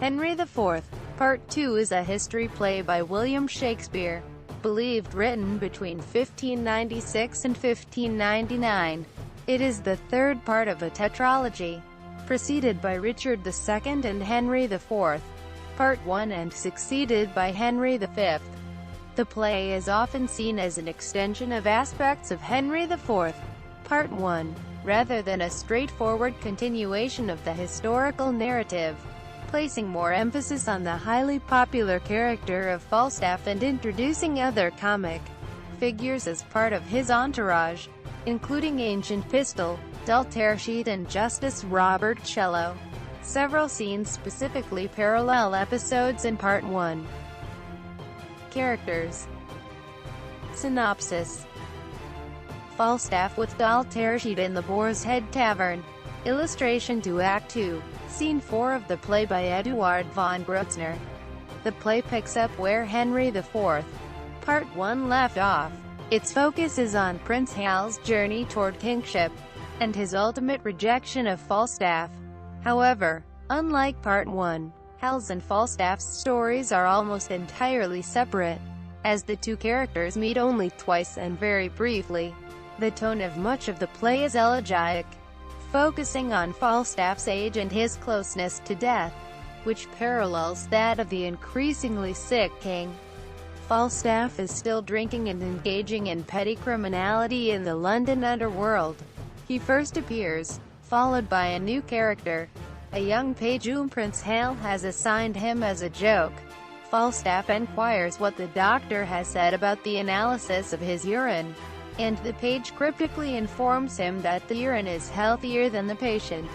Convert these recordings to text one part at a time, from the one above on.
Henry IV, Part 2 is a history play by William Shakespeare, believed written between 1596 and 1599. It is the third part of a tetralogy, preceded by Richard II and Henry IV, Part 1, and succeeded by Henry V. The play is often seen as an extension of aspects of Henry IV, Part 1, rather than a straightforward continuation of the historical narrative, placing more emphasis on the highly popular character of Falstaff and introducing other comic figures as part of his entourage, including Ancient Pistol, dull Tearsheet, and Justice Robert Cello. Several scenes specifically parallel episodes in Part 1. Characters. Synopsis. Falstaff with dull Tearsheet in the Boar's Head Tavern. Illustration to Act 2. Scene 4 of the play by Eduard von Grützner. The play picks up where Henry IV, Part 1 left off. Its focus is on Prince Hal's journey toward kingship, and his ultimate rejection of Falstaff. However, unlike Part 1, Hal's and Falstaff's stories are almost entirely separate, as the two characters meet only twice and very briefly. The tone of much of the play is elegiac, focusing on Falstaff's age and his closeness to death, which parallels that of the increasingly sick king. Falstaff is still drinking and engaging in petty criminality in the London underworld. He first appears, followed by a new character, a young page whom Prince Hal has assigned him as a joke. Falstaff inquires what the doctor has said about the analysis of his urine, and the page cryptically informs him that the urine is healthier than the patient.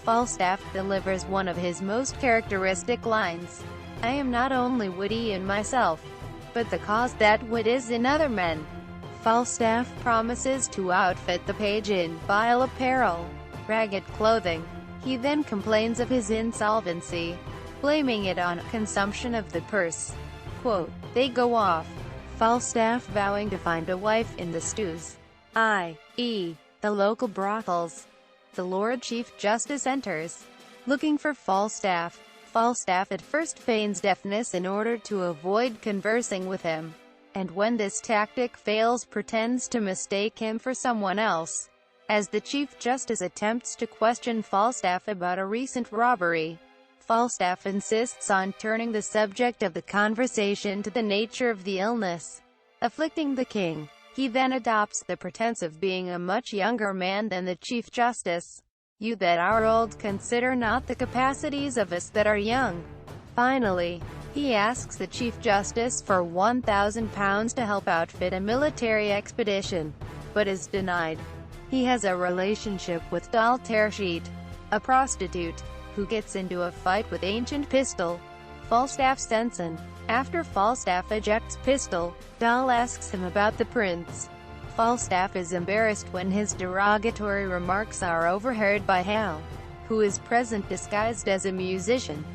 Falstaff delivers one of his most characteristic lines: "I am not only witty in myself, but the cause that wit is in other men." Falstaff promises to outfit the page in vile apparel, ragged clothing. He then complains of his insolvency, blaming it on consumption of the purse. Quote, "They go off, Falstaff vowing to find a wife in the stews, i.e., the local brothels. The Lord Chief Justice enters, looking for Falstaff. Falstaff at first feigns deafness in order to avoid conversing with him, and when this tactic fails pretends to mistake him for someone else. As the Chief Justice attempts to question Falstaff about a recent robbery, Falstaff insists on turning the subject of the conversation to the nature of the illness afflicting the king. He then adopts the pretense of being a much younger man than the Chief Justice. "You that are old consider not the capacities of us that are young." Finally, he asks the Chief Justice for £1,000 to help outfit a military expedition, but is denied. He has a relationship with dull Tearsheet, a prostitute, who gets into a fight with Ancient Pistol, Falstaff's ensign. After Falstaff ejects Pistol, Dull asks him about the prince. Falstaff is embarrassed when his derogatory remarks are overheard by Hal, who is present disguised as a musician.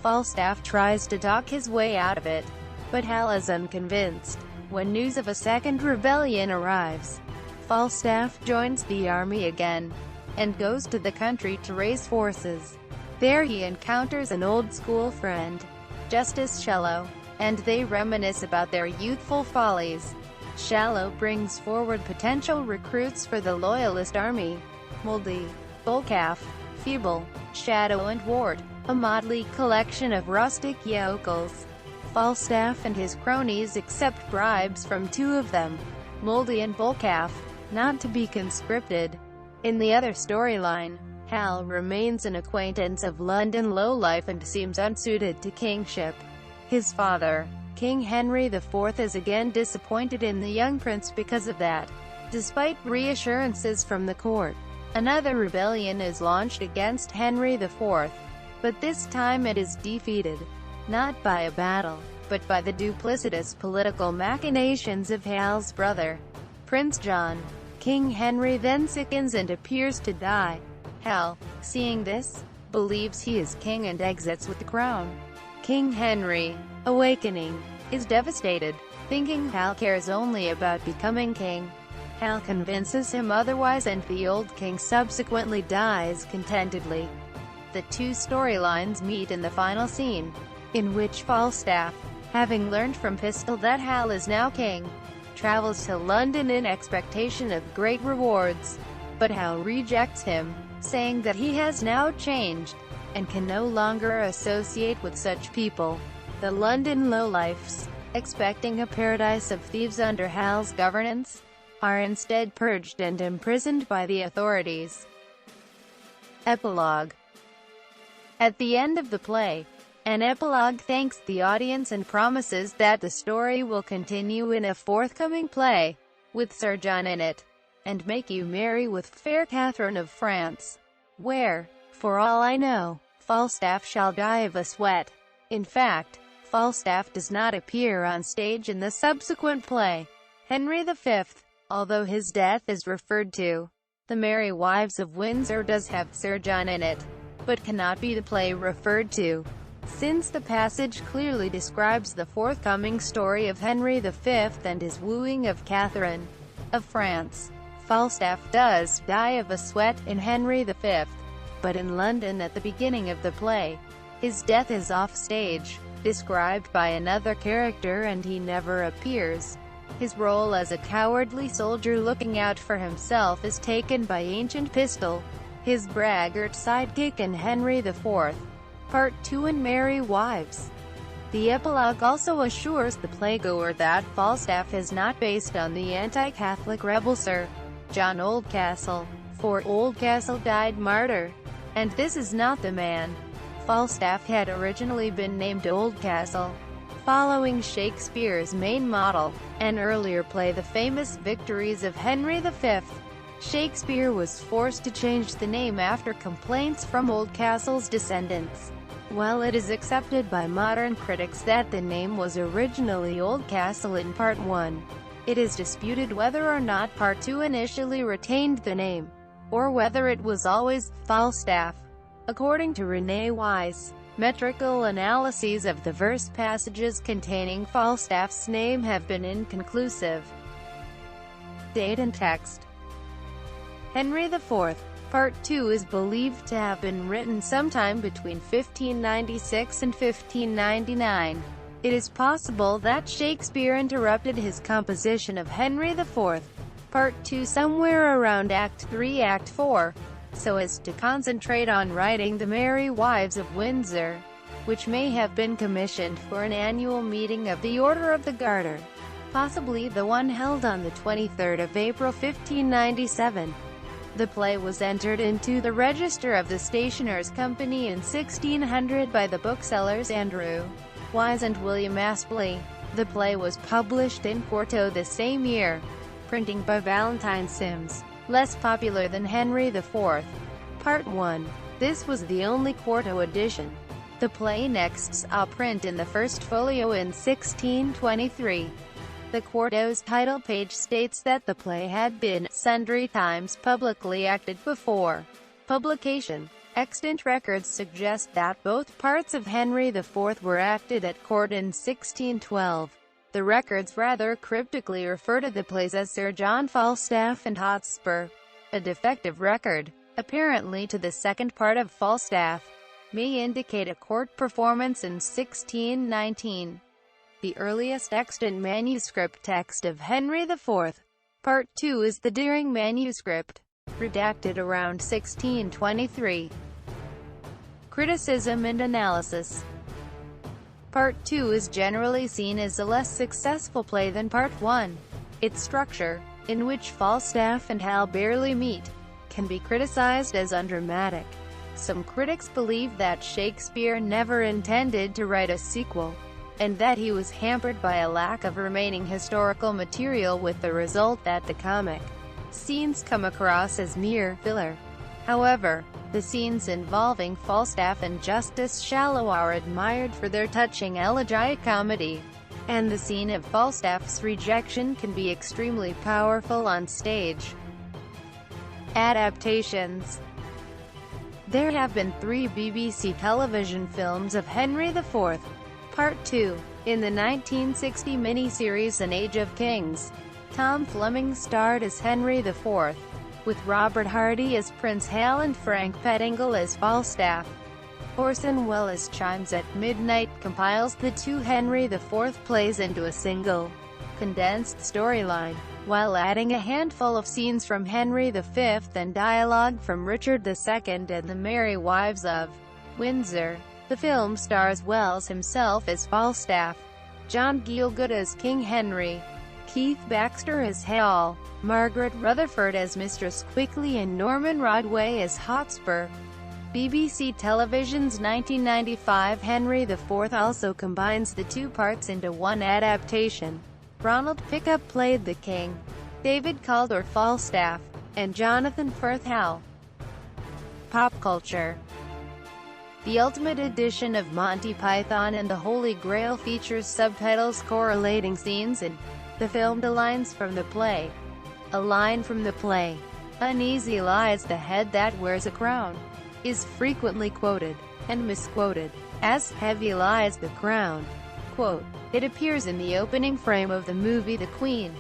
Falstaff tries to talk his way out of it, but Hal is unconvinced. When news of a second rebellion arrives, Falstaff joins the army again, and goes to the country to raise forces. There he encounters an old-school friend, Justice Cello, and they reminisce about their youthful follies. Cello brings forward potential recruits for the Loyalist army: Mouldy, Bullcalf, Feeble, Shadow and Wart, a motley collection of rustic yokels. Falstaff and his cronies accept bribes from two of them, Mouldy and Bullcalf, not to be conscripted. In the other storyline, Hal remains an acquaintance of London lowlife and seems unsuited to kingship. His father, King Henry IV, is again disappointed in the young prince because of that. Despite reassurances from the court, another rebellion is launched against Henry IV, but this time it is defeated, not by a battle, but by the duplicitous political machinations of Hal's brother, Prince John. King Henry then sickens and appears to die. Hal, seeing this, believes he is king and exits with the crown. King Henry, awakening, is devastated, thinking Hal cares only about becoming king. Hal convinces him otherwise and the old king subsequently dies contentedly. The two storylines meet in the final scene, in which Falstaff, having learned from Pistol that Hal is now king, travels to London in expectation of great rewards. But Hal rejects him, saying that he has now changed, and can no longer associate with such people. The London lowlifes, expecting a paradise of thieves under Hal's governance, are instead purged and imprisoned by the authorities. Epilogue. At the end of the play, an epilogue thanks the audience and promises that the story will continue in a forthcoming play, with Sir John in it, and make you merry with fair Catherine of France, where, for all I know, Falstaff shall die of a sweat. In fact, Falstaff does not appear on stage in the subsequent play, Henry V, although his death is referred to. The Merry Wives of Windsor does have Sir John in it, but cannot be the play referred to, since the passage clearly describes the forthcoming story of Henry V and his wooing of Catherine of France. Falstaff does die of a sweat in Henry V, but in London at the beginning of the play. His death is off-stage, described by another character, and he never appears. His role as a cowardly soldier looking out for himself is taken by Ancient Pistol, his braggart sidekick in Henry IV. Part 2 in Merry Wives. The epilogue also assures the playgoer that Falstaff is not based on the anti-Catholic rebel Sir John Oldcastle, for Oldcastle died martyr, and this is not the man. Falstaff had originally been named Oldcastle, following Shakespeare's main model, an earlier play, The Famous Victories of Henry V. Shakespeare was forced to change the name after complaints from Oldcastle's descendants. While it is accepted by modern critics that the name was originally Oldcastle in Part 1, it is disputed whether or not Part 2 initially retained the name, or whether it was always Falstaff. According to Rene Wise, metrical analyses of the verse passages containing Falstaff's name have been inconclusive. Date and text. Henry IV, Part 2 is believed to have been written sometime between 1596 and 1599. It is possible that Shakespeare interrupted his composition of Henry IV, Part 2 somewhere around Act 3, Act 4, so as to concentrate on writing The Merry Wives of Windsor, which may have been commissioned for an annual meeting of the Order of the Garter, possibly the one held on the 23rd of April 1597. The play was entered into the Register of the Stationers' Company in 1600 by the booksellers Andrew Wise and William Aspley. The play was published in quarto the same year, printing by Valentine Sims, less popular than Henry IV. Part 1. This was the only quarto edition. The play next saw print in the first folio in 1623. The quarto's title page states that the play had been sundry times publicly acted before publication. Extant records suggest that both parts of Henry IV were acted at court in 1612. The records rather cryptically refer to the plays as Sir John Falstaff and Hotspur. A defective record, apparently to the second part of Falstaff, may indicate a court performance in 1619. The earliest extant manuscript text of Henry IV, Part 2 is the Deering manuscript, redacted around 1623. Criticism and analysis. Part 2 is generally seen as a less successful play than Part 1. Its structure, in which Falstaff and Hal barely meet, can be criticized as undramatic. Some critics believe that Shakespeare never intended to write a sequel, and that he was hampered by a lack of remaining historical material, with the result that the comic scenes come across as mere filler. However, the scenes involving Falstaff and Justice Shallow are admired for their touching elegiac comedy, and the scene of Falstaff's rejection can be extremely powerful on stage. Adaptations. There have been 3 BBC television films of Henry IV, Part 2. In the 1960 miniseries An Age of Kings, Tom Fleming starred as Henry IV, with Robert Hardy as Prince Hal and Frank Pettingill as Falstaff. Orson Welles Chimes at Midnight compiles the two Henry IV plays into a single, condensed storyline, while adding a handful of scenes from Henry V and dialogue from Richard II and the Merry Wives of Windsor. The film stars Welles himself as Falstaff, John Gielgud as King Henry, Keith Baxter as Hal, Margaret Rutherford as Mistress Quickly and Norman Rodway as Hotspur. BBC Television's 1995 Henry IV also combines the two parts into one adaptation. Ronald Pickup played the King, David Calder Falstaff, and Jonathan Firth Hal. Pop culture. The Ultimate Edition of Monty Python and the Holy Grail features subtitles correlating scenes in the filmed lines from the play. A line from the play, "Uneasy lies the head that wears a crown," is frequently quoted, and misquoted, as "heavy lies the crown." Quote, "It appears in the opening frame of the movie The Queen."